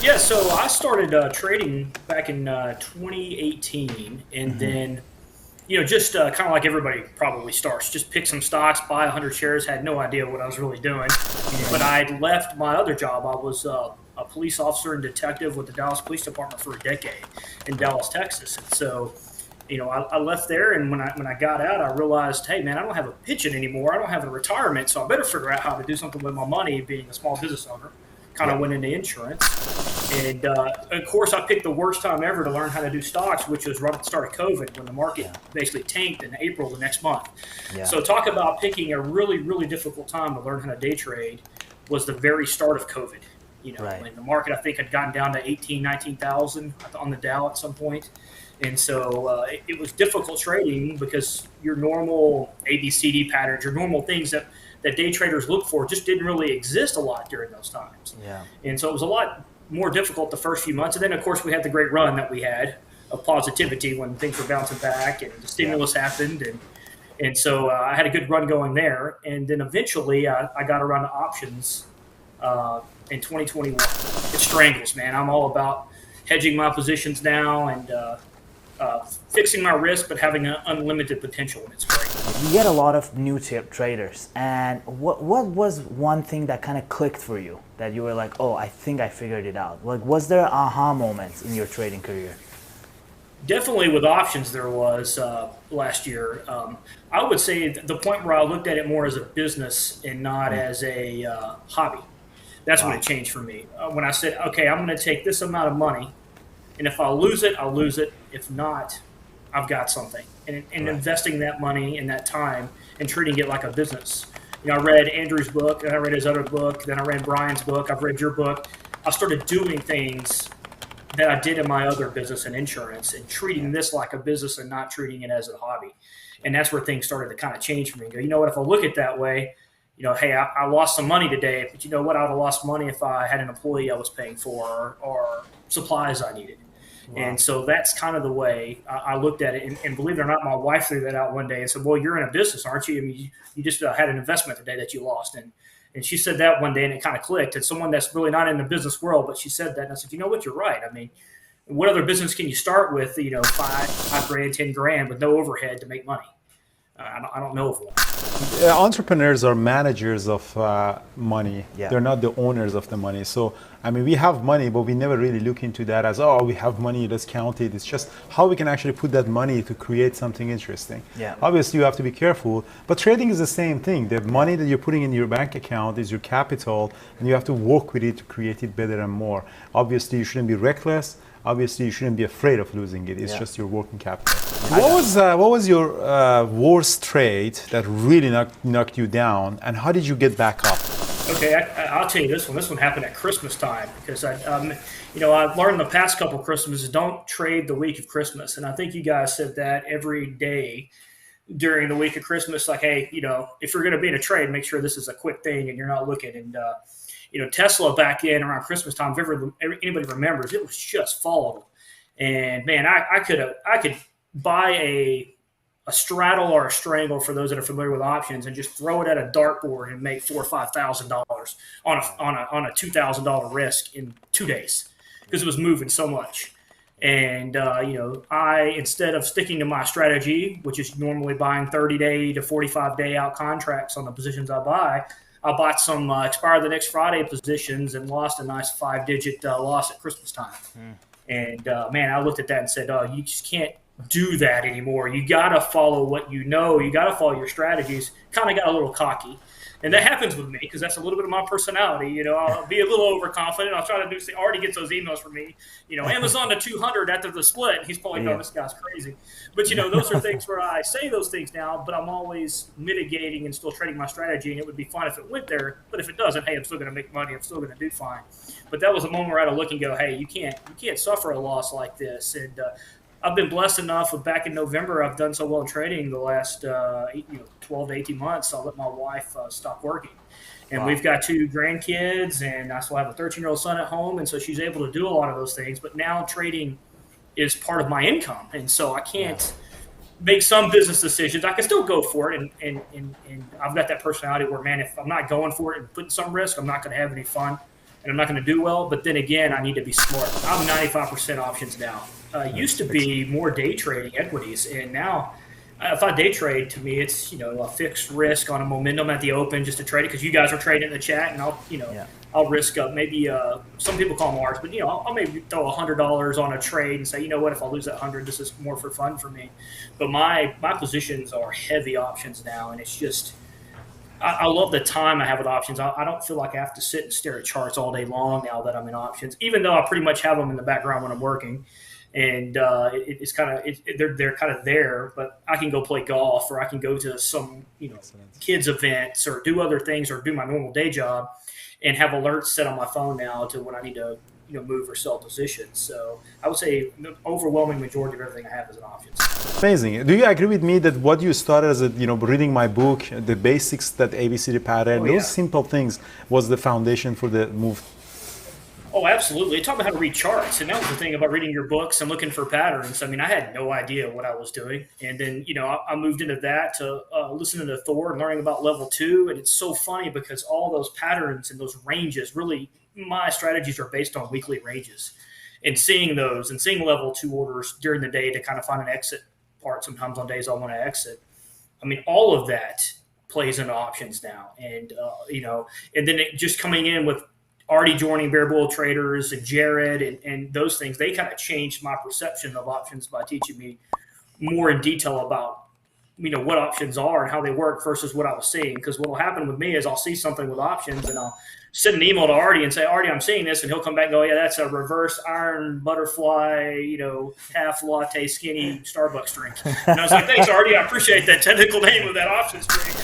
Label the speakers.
Speaker 1: Yeah, so I started trading back in 2018, and
Speaker 2: Hmm.
Speaker 1: then just kind of like everybody probably starts, just pick some stocks, buy 100 shares. Had no idea what I was really doing, but
Speaker 2: Yeah.
Speaker 1: I left my other job. I was a police officer and detective with the Dallas Police Department for a decade in Dallas, Texas, and so I left there, and when I got out, I realized, hey man, I don't have a pension anymore. I don't have a retirement, so I better figure out how to do something with my money. Being a small business owner, kind
Speaker 2: Yeah.
Speaker 1: of went into insurance, and of course, I picked the worst time ever to learn how to do stocks, which was right at the start of COVID, when the market
Speaker 2: Yeah.
Speaker 1: basically tanked in April the next month.
Speaker 2: Yeah.
Speaker 1: So talk about picking a really really difficult time to learn how to day trade. Was the very start of COVID.
Speaker 2: Right.
Speaker 1: When the market I think had gotten down to 18, 19,000 on the Dow at some point. And so it was difficult trading because your normal ABCD patterns, your normal things that day traders look for just didn't really exist a lot during those times.
Speaker 2: Yeah.
Speaker 1: And so it was a lot more difficult the first few months. And then, of course, we had the great run that we had of positivity when things were bouncing back and the
Speaker 2: Yeah.
Speaker 1: stimulus happened. And so I had a good run going there. And then eventually I got around to options in 2021. It strangles, man. I'm all about hedging my positions now and fixing my risk, but having an unlimited potential, and it's great.
Speaker 2: You get a lot of new traders, and what was one thing that kind of clicked for you that you were like, oh, I think I figured it out? Like, was there aha moments in your trading career?
Speaker 1: Definitely with options, there was last year. I would say the point where I looked at it more as a business and not as a hobby. That's when it
Speaker 2: Wow.
Speaker 1: changed for me. When I said, okay, I'm going to take this amount of money, and if I lose it, I'll lose it. If not, I've got something. And
Speaker 2: Right.
Speaker 1: investing that money and that time and treating it like a business. I read Andrew's book, and I read his other book, then I read Brian's book, I've read your book. I started doing things that I did in my other business and insurance and treating this like a business and not treating it as a hobby. And that's where things started to kind of change for me. Go, you know what, if I look at it that way, hey, I lost some money today, but you know what, I would have lost money if I had an employee I was paying for or supplies I needed.
Speaker 2: Wow.
Speaker 1: And so that's kind of the way I looked at it. And believe it or not, my wife threw that out one day and said, well, you're in a business, aren't you? I mean, you just had an investment today that you lost. And she said that one day, and it kind of clicked. It's someone that's really not in the business world, but she said that. And I said, you know what, you're right. I mean, what other business can you start with, five grand, 10 grand with no overhead to make money? I don't know of one.
Speaker 3: Entrepreneurs are managers of money.
Speaker 2: Yeah.
Speaker 3: They're not the owners of the money. So, I mean, we have money, but we never really look into that as, oh, we have money, let's count it. It's just how we can actually put that money to create something interesting.
Speaker 2: Yeah.
Speaker 3: Obviously, you have to be careful, but trading is the same thing. The money that you're putting in your bank account is your capital, and you have to work with it to create it better and more. Obviously, you shouldn't be reckless. Obviously, you shouldn't be afraid of losing it. It's
Speaker 2: Yeah.
Speaker 3: just your working capital. What was your worst trade that really knocked you down, and how did you get back up?
Speaker 1: Okay, I'll tell you this one. This one happened at Christmas time because I've learned the past couple of Christmases, don't trade the week of Christmas, and I think you guys said that every day during the week of Christmas. Like, hey, if you're going to be in a trade, make sure this is a quick thing and you're not looking. And Tesla back in around Christmas time, if anybody remembers, it was just volatile. And man, I could buy a straddle or a strangle for those that are familiar with options and just throw it at a dartboard and make $4,000 or $5,000 on a $2,000 risk in 2 days because it was moving so much. And I, instead of sticking to my strategy, which is normally buying 30-day to 45-day out contracts on the positions I bought some expire the next Friday positions and lost a nice 5-digit loss at Christmas time. And man, I looked at that and said, "Oh, you just can't do that anymore. You got to follow what you know. You got to follow your strategies." Kind of got a little cocky, and that happens with me because that's a little bit of my personality. I'll be a little overconfident. I'll try to do. Already gets those emails from me. Amazon to 200 after the split. And he's probably, "No, this guy's crazy." But those are things where I say those things now, but I'm always mitigating and still trading my strategy. And it would be fine if it went there, but if it doesn't, hey, I'm still going to make money. I'm still going to do fine. But that was a moment where I had to look and go, "Hey, you can't suffer a loss like this." And I've been blessed enough with back in November, I've done so well in trading the last 12 to 18 months. I'll let my wife stop working. And
Speaker 2: Wow.
Speaker 1: we've got 2 grandkids, and I still have a 13-year-old son at home. And so she's able to do a lot of those things. But now trading is part of my income. And so I can't make some business decisions. I can still go for it. And I've got that personality where, man, if I'm not going for it and putting some risk, I'm not going to have any fun. and I'm not going to do well. But then again, I need to be smart. I'm 95% options now. Used to be more day trading equities, and now if I day trade, to me, it's a fixed risk on a momentum at the open just to trade it because you guys are trading in the chat, and I'll risk up maybe some people call them R's, but I'll maybe throw $100 on a trade and say, if I lose that 100, this is more for fun for me. But my positions are heavy options now, and it's just I love the time I have with options. I don't feel like I have to sit and stare at charts all day long now that I'm in options, even though I pretty much have them in the background when I'm working. And it's kind of they're kind of there, but I can go play golf or I can go to some kids events or do other things or do my normal day job and have alerts set on my phone now to when I need to move or sell positions. So I would say the overwhelming majority of everything I have is an options.
Speaker 3: Amazing. Do you agree with me that what you started as reading my book, the basics, that ABCD pattern, those simple things was the foundation for the move?
Speaker 1: Oh, absolutely. Talk about how to read charts. And that was the thing about reading your books and looking for patterns. I mean, I had no idea what I was doing. And then, I moved into that to listening to Thor and learning about level 2. And it's so funny because all those patterns and those ranges, really, my strategies are based on weekly ranges. And seeing those and seeing level 2 orders during the day to kind of find an exit part sometimes on days I want to exit. I mean, all of that plays into options now. And, and then it just coming in with already joining Bear Bull Traders and Jared and those things, they kind of changed my perception of options by teaching me more in detail about, what options are and how they work versus what I was seeing. Because what will happen with me is I'll see something with options and I'll send an email to Artie and say, Artie, I'm seeing this. And he'll come back and go, yeah, that's a reverse iron butterfly, half latte skinny Starbucks drink. And I was like, thanks, Artie. I appreciate that technical name of that options drink.